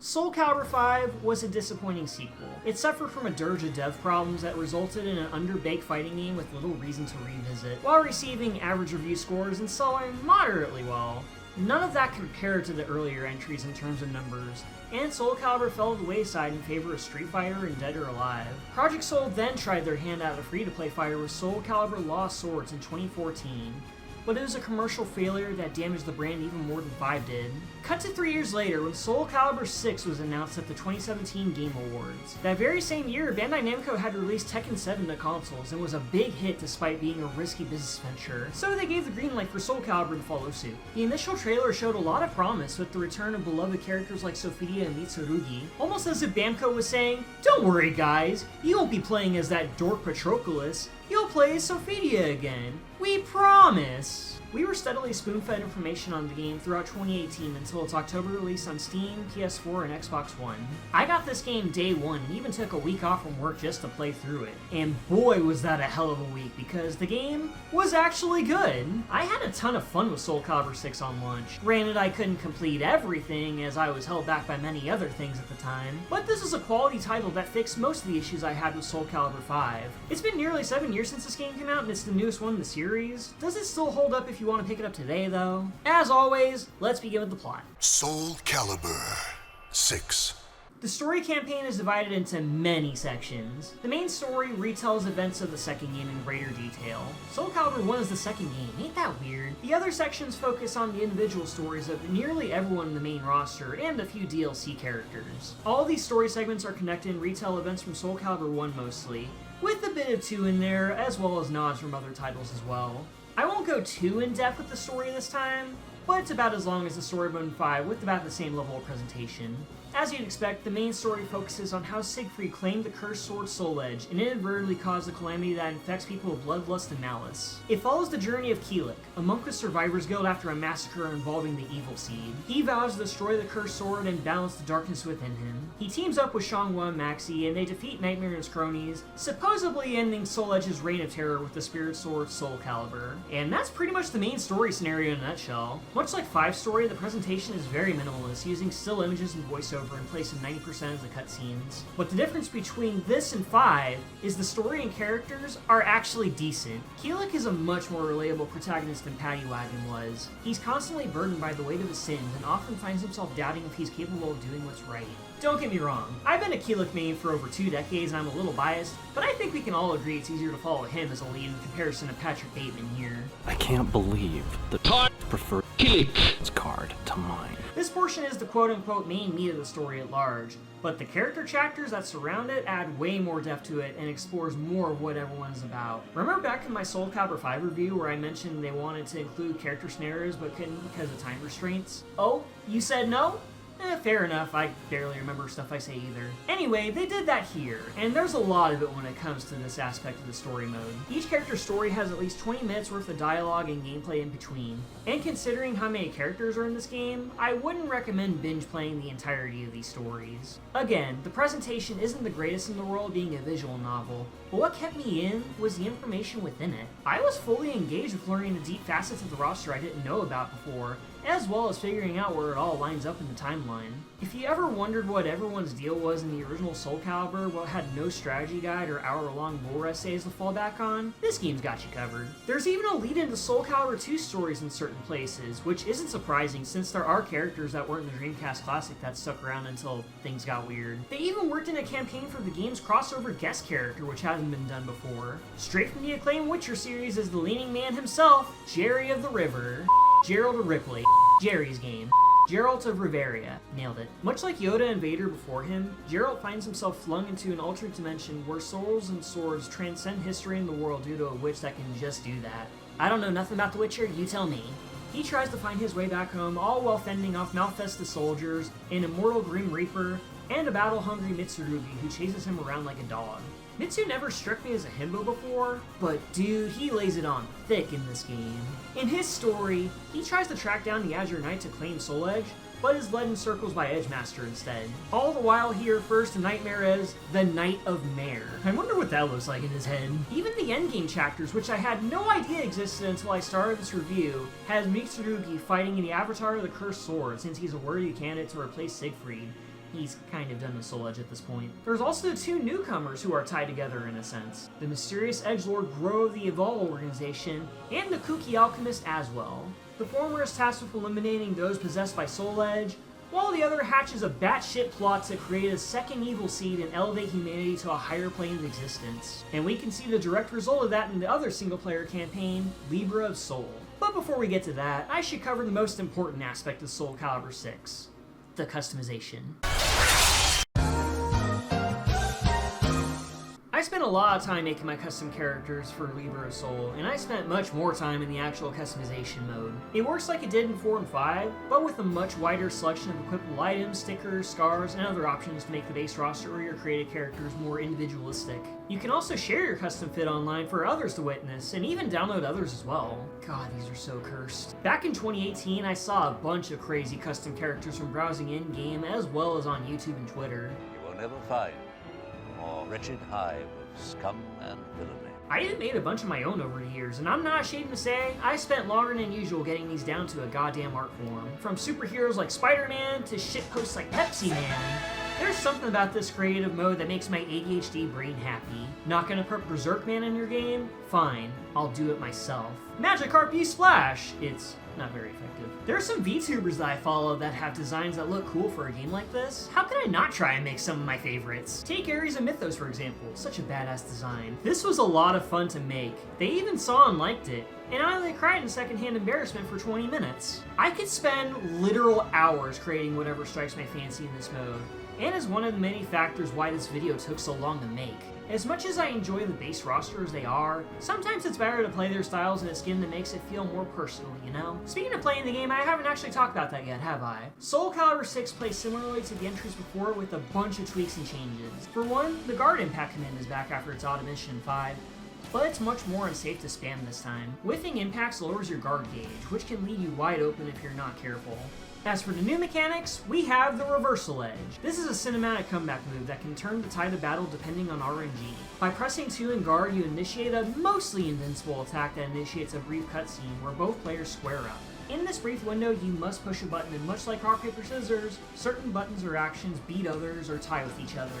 Soul Calibur 5 was a disappointing sequel. It suffered from a dirge of dev problems that resulted in an underbaked fighting game with little reason to revisit, while receiving average review scores and selling moderately well. None of that compared to the earlier entries in terms of numbers, and Soul Calibur fell to the wayside in favor of Street Fighter and Dead or Alive. Project Soul then tried their hand at a free-to-play fighter with Soul Calibur Lost Swords in 2014, but it was a commercial failure that damaged the brand even more than 5 did. Cut to 3 years later when Soul Calibur 6 was announced at the 2017 Game Awards. That very same year, Bandai Namco had released Tekken 7 to consoles and was a big hit despite being a risky business venture, so they gave the green light for Soul Calibur to follow suit. The initial trailer showed a lot of promise with the return of beloved characters like Sophia and Mitsurugi, almost as if Bamco was saying, "Don't worry guys, you won't be playing as that dork Patroclus, you'll play as Sophia again. We promise." We were steadily spoon-fed information on the game throughout 2018 until its October release on Steam, PS4, and Xbox One. I got this game day one and even took a week off from work just to play through it. And boy was that a hell of a week because the game was actually good. I had a ton of fun with Soul Calibur 6 on launch. Granted, I couldn't complete everything as I was held back by many other things at the time, but this is a quality title that fixed most of the issues I had with Soul Calibur 5. It's been nearly 7 years since this game came out and it's the newest one in the series. Does it still hold up if you want to pick it up today, though? As always, let's begin with the plot. Soul Calibur 6. The story campaign is divided into many sections. The main story retells events of the second game in greater detail. Soul Calibur 1 is the second game, ain't that weird? The other sections focus on the individual stories of nearly everyone in the main roster and a few DLC characters. All these story segments are connected and retell events from Soul Calibur 1 mostly, with a bit of 2 in there, as well as nods from other titles as well. I won't go too in-depth with the story this time, but it's about as long as the story mode in 5 with about the same level of presentation. As you'd expect, the main story focuses on how Siegfried claimed the cursed sword Soul Edge and inadvertently caused a calamity that infects people with bloodlust and malice. It follows the journey of Keelik, a monk with Survivor's Guild after a massacre involving the Evil Seed. He vows to destroy the cursed sword and balance the darkness within him. He teams up with Xianghua and Maxi, and they defeat Nightmare and his cronies, supposedly ending Soul Edge's reign of terror with the spirit sword Soul Calibur. And that's pretty much the main story scenario in a nutshell. Much like 5's story, the presentation is very minimalist, using still images and voiceover in place of 90% of the cutscenes. But the difference between this and 5 is the story and characters are actually decent. Keelik is a much more relatable protagonist than Paddywagon was. He's constantly burdened by the weight of his sins and often finds himself doubting if he's capable of doing what's right. Don't get me wrong, I've been a Keelik main for over 2 decades and I'm a little biased, but I think we can all agree it's easier to follow him as a lead in comparison to Patrick Bateman here. I can't believe the preferred Keelik's card to mine. This portion is the quote-unquote main meat of the story at large, but the character chapters that surround it add way more depth to it and explores more of what everyone's about. Remember back in my Soul Calibur 5 review where I mentioned they wanted to include character scenarios but couldn't because of time restraints? Oh, you said no? Fair enough, I barely remember stuff I say either. Anyway, they did that here, and there's a lot of it when it comes to this aspect of the story mode. Each character's story has at least 20 minutes worth of dialogue and gameplay in between, and considering how many characters are in this game, I wouldn't recommend binge playing the entirety of these stories. Again, the presentation isn't the greatest in the world being a visual novel, but what kept me in was the information within it. I was fully engaged with learning the deep facets of the roster I didn't know about before, as well as figuring out where it all lines up in the timeline. If you ever wondered what everyone's deal was in the original Soul Calibur, but had no strategy guide or hour-long lore essays to fall back on, this game's got you covered. There's even a lead into Soul Calibur 2 stories in certain places, which isn't surprising since there are characters that weren't in the Dreamcast Classic that stuck around until things got weird. They even worked in a campaign for the game's crossover guest character, which hasn't been done before. Straight from the acclaimed Witcher series is the leading man himself, Jerry of the River. Gerald of Ripley. Jerry's game. Geralt of Riveria. Nailed it. Much like Yoda and Vader before him, Geralt finds himself flung into an alternate dimension where souls and swords transcend history and the world due to a witch that can just do that. I don't know nothing about The Witcher, you tell me. He tries to find his way back home, all while fending off Malfested soldiers, an immortal Grim Reaper, and a battle-hungry Mitsurugi who chases him around like a dog. Mitsu never struck me as a himbo before, but dude, he lays it on thick in this game. In his story, he tries to track down the Azure Knight to claim Soul Edge, but is led in circles by Edgemaster instead. All the while he refers to Nightmare as the Knight of Mare. I wonder what that looks like in his head. Even the endgame chapters, which I had no idea existed until I started this review, has Mitsurugi fighting in the Avatar of the Cursed Sword since he's a worthy candidate to replace Siegfried. He's kind of done with Soul Edge at this point. There's also 2 newcomers who are tied together in a sense. The mysterious edgelord Gro of the Evolve organization, and the kooky alchemist as well. The former is tasked with eliminating those possessed by Soul Edge, while the other hatches a batshit plot to create a second evil seed and elevate humanity to a higher plane of existence. And we can see the direct result of that in the other single-player campaign, Libra of Soul. But before we get to that, I should cover the most important aspect of Soul Calibur 6. The customization. I spent a lot of time making my custom characters for Libra of Soul, and I spent much more time in the actual customization mode. It works like it did in 4 and 5, but with a much wider selection of equipable items, stickers, scars, and other options to make the base roster or your created characters more individualistic. You can also share your custom fit online for others to witness, and even download others as well. God, these are so cursed. Back in 2018, I saw a bunch of crazy custom characters from browsing in-game as well as on YouTube and Twitter. You will never find a more wretched hive of scum and villainy. I even made a bunch of my own over the years, and I'm not ashamed to say, I spent longer than usual getting these down to a goddamn art form. From superheroes like Spider-Man to shitposts like Pepsi Man. There's something about this creative mode that makes my ADHD brain happy. Not gonna put Berserk Man in your game? Fine, I'll do it myself. Magikarp U-Splash! It's not very effective. There are some VTubers that I follow that have designs that look cool for a game like this. How can I not try and make some of my favorites? Take Ares and Mythos for example, such a badass design. This was a lot of fun to make. They even saw and liked it, and I only cried in secondhand embarrassment for 20 minutes. I could spend literal hours creating whatever strikes my fancy in this mode, and is one of the many factors why this video took so long to make. As much as I enjoy the base roster as they are, sometimes it's better to play their styles in a skin that makes it feel more personal, you know? Speaking of playing the game, I haven't actually talked about that yet, have I? Soul Calibur 6 plays similarly to the entries before with a bunch of tweaks and changes. For one, the guard impact command is back after its automation in 5, but it's much more unsafe to spam this time. Whiffing impacts lowers your guard gauge, which can leave you wide open if you're not careful. As for the new mechanics, we have the Reversal Edge. This is a cinematic comeback move that can turn the tide of battle depending on RNG. By pressing 2 in guard, you initiate a mostly invincible attack that initiates a brief cutscene where both players square up. In this brief window, you must push a button, and much like rock, paper, scissors, certain buttons or actions beat others or tie with each other.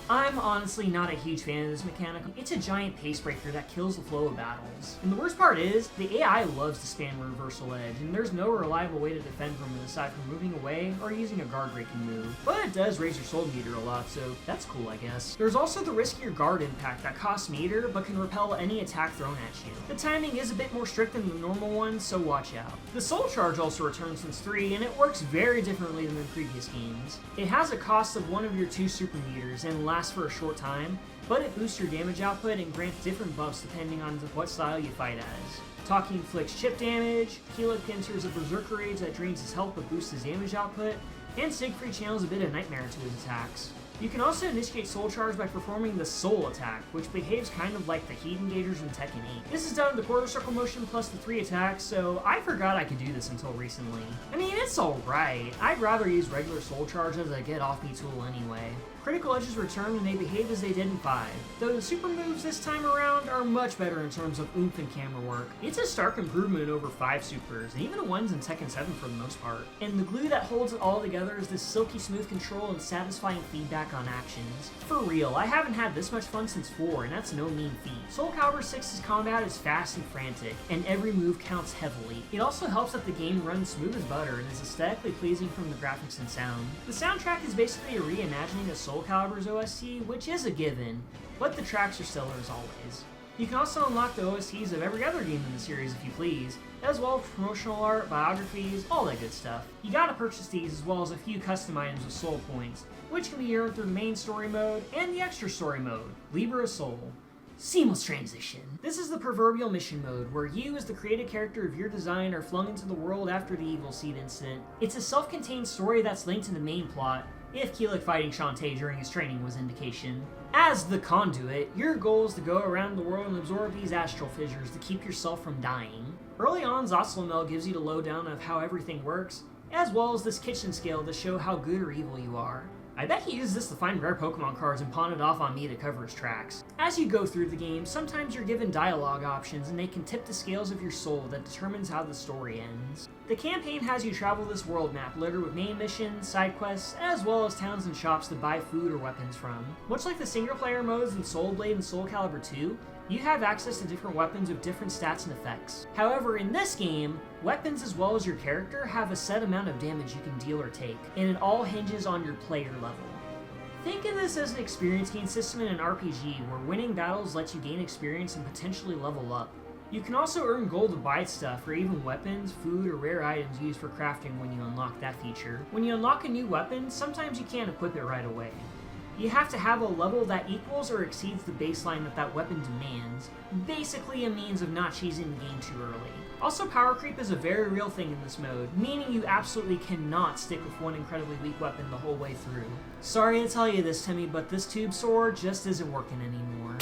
I'm honestly not a huge fan of this mechanic. It's a giant pace breaker that kills the flow of battles. And the worst part is, the AI loves to spam Reversal Edge, and there's no reliable way to defend from it aside from moving away or using a guard breaking move. But it does raise your soul meter a lot, so that's cool, I guess. There's also the riskier guard impact that costs meter, but can repel any attack thrown at you. The timing is a bit more strict than the normal one, so watch out. The Soul Charge also returned since 3, and it works very differently than in previous games. It has a cost of one of your 2 super meters and lasts for a short time, but it boosts your damage output and grants different buffs depending on what style you fight as. Talking inflicts chip damage, Keelik enters a Berserker Rage that drains his health but boosts his damage output, and Siegfried channels a bit of Nightmare into his attacks. You can also initiate Soul Charge by performing the Soul Attack, which behaves kind of like the Heat Engagers in Tekken 8. This is done with the quarter circle motion plus the 3 attacks, so I forgot I could do this until recently. I mean, it's alright. I'd rather use regular Soul Charge as a get-off-me tool anyway. Critical Edges return and they behave as they did in 5, though the super moves this time around are much better in terms of oomph and camera work. It's a stark improvement over 5 supers, and even the ones in Tekken 7 for the most part. And the glue that holds it all together is this silky smooth control and satisfying feedback on actions. For real, I haven't had this much fun since 4, and that's no mean feat. Soul Calibur 6's combat is fast and frantic, and every move counts heavily. It also helps that the game runs smooth as butter and is aesthetically pleasing from the graphics and sound. The soundtrack is basically a reimagining of Soul Calibur's OST, which is a given, but the tracks are stellar as always. You can also unlock the OSTs of every other game in the series if you please, as well as promotional art, biographies, all that good stuff. You gotta purchase these as well as a few custom items with soul points, which can be earned through the main story mode and the extra story mode, Libra of Soul. Seamless transition. This is the proverbial mission mode, where you as the created character of your design are flung into the world after the Evil Seed incident. It's a self-contained story that's linked to the main plot, if Keelik fighting Shantae during his training was indication. As the conduit, your goal is to go around the world and absorb these astral fissures to keep yourself from dying. Early on, Zoslomel gives you the lowdown of how everything works, as well as this kitchen scale to show how good or evil you are. I bet he used this to find rare Pokemon cards and pawn it off on me to cover his tracks. As you go through the game, sometimes you're given dialogue options and they can tip the scales of your soul that determines how the story ends. The campaign has you travel this world map littered with main missions, side quests, as well as towns and shops to buy food or weapons from. Much like the single player modes in Soul Blade and Soul Calibur 2, you have access to different weapons with different stats and effects. However, in this game, weapons as well as your character have a set amount of damage you can deal or take, and it all hinges on your player level. Think of this as an experience gain system in an RPG where winning battles lets you gain experience and potentially level up. You can also earn gold to buy stuff or even weapons, food, or rare items used for crafting when you unlock that feature. When you unlock a new weapon, sometimes you can't equip it right away. You have to have a level that equals or exceeds the baseline that weapon demands, basically a means of not cheesing the game too early. Also, power creep is a very real thing in this mode, meaning you absolutely cannot stick with one incredibly weak weapon the whole way through. Sorry to tell you this, Timmy, but this tube sword just isn't working anymore.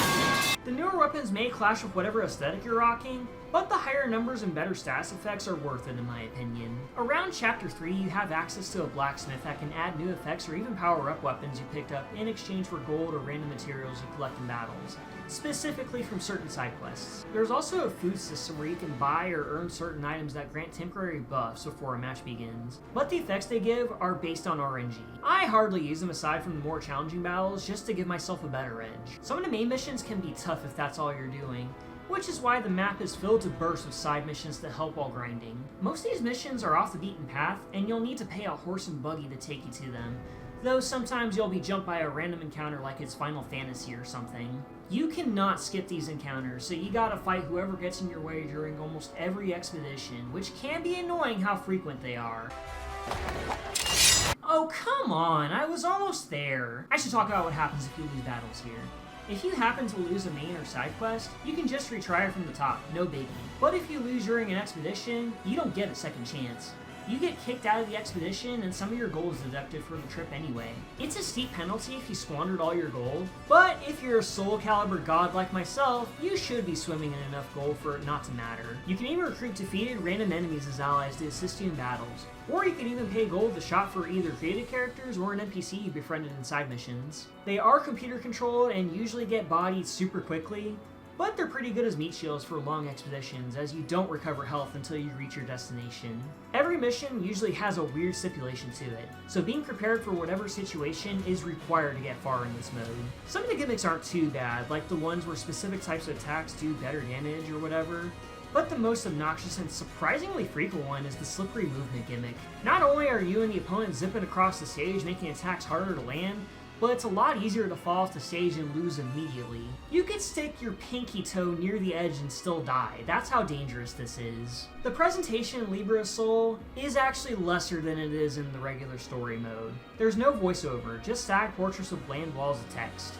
The newer weapons may clash with whatever aesthetic you're rocking, but the higher numbers and better stats effects are worth it in my opinion. Around Chapter 3, you have access to a blacksmith that can add new effects or even power up weapons you picked up in exchange for gold or random materials you collect in battles, specifically from certain side quests. There's also a food system where you can buy or earn certain items that grant temporary buffs before a match begins, but the effects they give are based on RNG. I hardly use them aside from the more challenging battles just to give myself a better edge. Some of the main missions can be tough if that's all you're doing, which is why the map is filled to bursts with side missions that help while grinding. Most of these missions are off the beaten path, and you'll need to pay a horse and buggy to take you to them, though sometimes you'll be jumped by a random encounter like it's Final Fantasy or something. You cannot skip these encounters, so you gotta fight whoever gets in your way during almost every expedition, which can be annoying how frequent they are. Oh, come on, I was almost there. I should talk about what happens if you lose battles here. If you happen to lose a main or side quest, you can just retry it from the top, no biggie. But if you lose during an expedition, you don't get a second chance. You get kicked out of the expedition and some of your gold is deducted for the trip anyway. It's a steep penalty if you squandered all your gold, but if you're a Soul Calibur god like myself, you should be swimming in enough gold for it not to matter. You can even recruit defeated random enemies as allies to assist you in battles, or you can even pay gold to shop for either created characters or an NPC you befriended in side missions. They are computer controlled and usually get bodied super quickly, but they're pretty good as meat shields for long expeditions, as you don't recover health until you reach your destination. Every mission usually has a weird stipulation to it, so being prepared for whatever situation is required to get far in this mode. Some of the gimmicks aren't too bad, like the ones where specific types of attacks do better damage or whatever, but the most obnoxious and surprisingly frequent one is the slippery movement gimmick. Not only are you and the opponent zipping across the stage making attacks harder to land, but it's a lot easier to fall off the stage and lose immediately. You could stick your pinky toe near the edge and still die. That's how dangerous this is. The presentation in Libra's Soul is actually lesser than it is in the regular story mode. There's no voiceover, just stacked portraits with bland walls of text.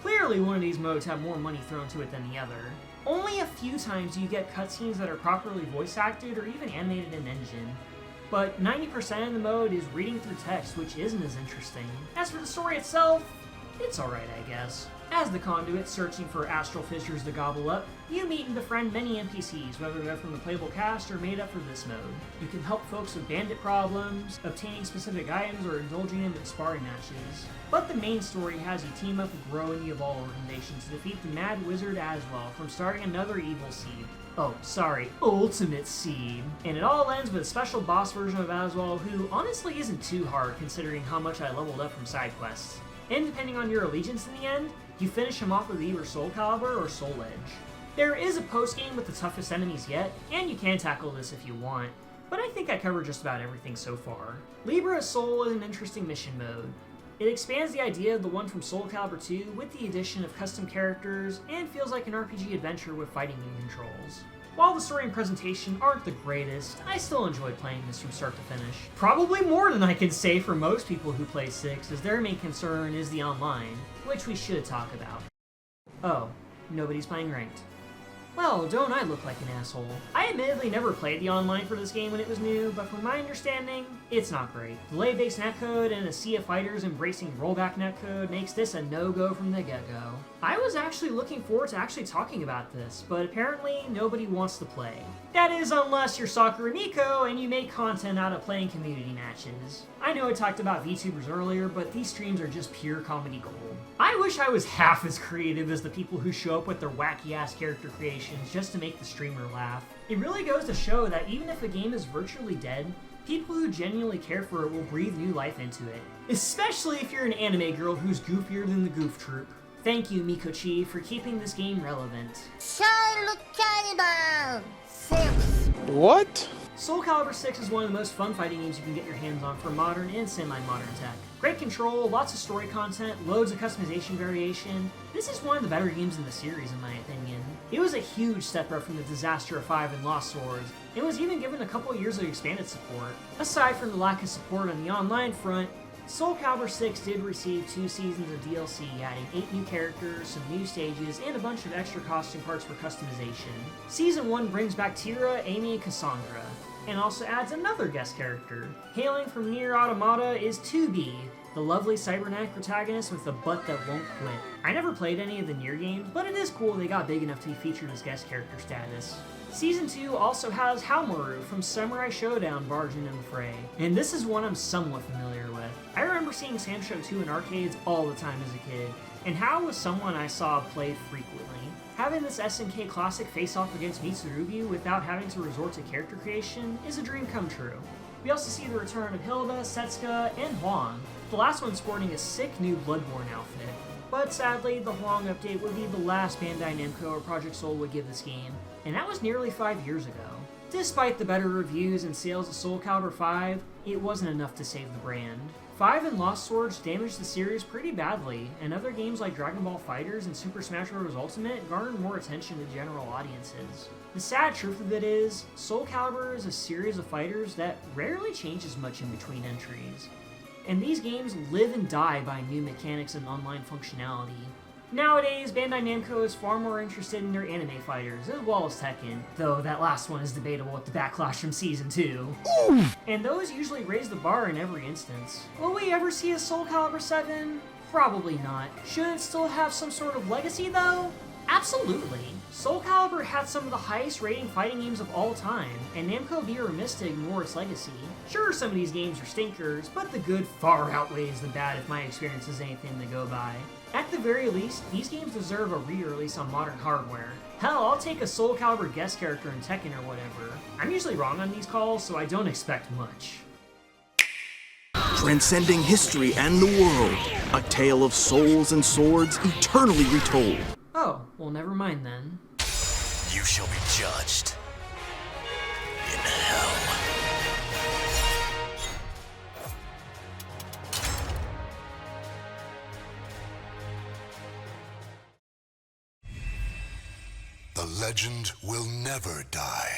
Clearly one of these modes have more money thrown to it than the other. Only a few times do you get cutscenes that are properly voice acted or even animated in engine, but 90% of the mode is reading through text, which isn't as interesting. As for the story itself, it's alright, I guess. As the conduit searching for astral fissures to gobble up, you meet and befriend many NPCs, whether they're from the playable cast or made up for this mode. You can help folks with bandit problems, obtaining specific items, or indulging them in sparring matches. But the main story has you team up with Grow and Evolve organizations to defeat the Mad Wizard Aswell from starting another evil seed. Oh, sorry, Ultimate Seed. And it all ends with a special boss version of Aswell who honestly isn't too hard considering how much I leveled up from side quests. And depending on your allegiance in the end, you finish him off with either Soul Calibur or Soul Edge. There is a post-game with the toughest enemies yet, and you can tackle this if you want, but I think I covered just about everything so far. Libra's Soul is an interesting mission mode. It expands the idea of the one from Soul Calibur 2 with the addition of custom characters, and feels like an RPG adventure with fighting game controls. While the story and presentation aren't the greatest, I still enjoyed playing this from start to finish. Probably more than I can say for most people who play 6, as their main concern is the online, which we should talk about. Oh, nobody's playing ranked. Well, don't I look like an asshole? I admittedly never played the online for this game when it was new, but from my understanding, it's not great. Delay-based netcode and a sea of fighters embracing rollback netcode makes this a no-go from the get-go. I was actually looking forward to actually talking about this, but apparently nobody wants to play. That is, unless you're Sakura Miko and you make content out of playing community matches. I know I talked about VTubers earlier, but these streams are just pure comedy gold. I wish I was half as creative as the people who show up with their wacky-ass character creations just to make the streamer laugh. It really goes to show that even if a game is virtually dead, people who genuinely care for it will breathe new life into it. Especially if you're an anime girl who's goofier than the Goof Troop. Thank you, Mikochi, for keeping this game relevant. Soul Calibur 6. What? Soul Calibur 6 is one of the most fun fighting games you can get your hands on for modern and semi-modern tech. Great control, lots of story content, loads of customization variation. This is one of the better games in the series in my opinion. It was a huge step up from the disaster of 5 and Lost Swords, and was even given a couple years of expanded support. Aside from the lack of support on the online front, Soul Calibur 6 did receive 2 seasons of DLC, adding 8 new characters, some new stages, and a bunch of extra costume parts for customization. Season 1 brings back Tira, Amy, and Cassandra, and also adds another guest character. Hailing from Nier Automata is 2B, the lovely cybernetic protagonist with a butt that won't quit. I never played any of the Nier games, but it is cool they got big enough to be featured as guest character status. Season 2 also has Haomaru from Samurai Showdown barging in the fray, and this is one I'm somewhat familiar with. I remember seeing Sanshou 2 in arcades all the time as a kid, and Hao was someone I saw play frequently. Having this SNK classic face off against Mitsurugi without having to resort to character creation is a dream come true. We also see the return of Hilda, Setsuka, and Huang, the last one sporting a sick new Bloodborne outfit. But sadly, the Huang update would be the last Bandai Namco or Project Soul would give this game, and that was nearly 5 years ago. Despite the better reviews and sales of Soul Calibur 5, it wasn't enough to save the brand. 5 and Lost Swords damaged the series pretty badly, and other games like Dragon Ball FighterZ and Super Smash Bros. Ultimate garnered more attention to general audiences. The sad truth of it is, Soul Calibur is a series of fighters that rarely changes much in between entries. And these games live and die by new mechanics and online functionality. Nowadays, Bandai Namco is far more interested in their anime fighters, as well as Tekken, though that last one is debatable with the backlash from Season 2. And those usually raise the bar in every instance. Will we ever see a Soul Calibur 7? Probably not. Should it still have some sort of legacy, though? Absolutely. Soul Calibur had some of the highest rating fighting games of all time, and Namco would be remiss to ignore its legacy. Sure, some of these games are stinkers, but the good far outweighs the bad if my experience is anything to go by. At the very least, these games deserve a re-release on modern hardware. Hell, I'll take a Soul Calibur guest character in Tekken or whatever. I'm usually wrong on these calls, so I don't expect much. Transcending history and the world, a tale of souls and swords eternally retold. Oh, well never mind then. You shall be judged in hell. The legend will never die.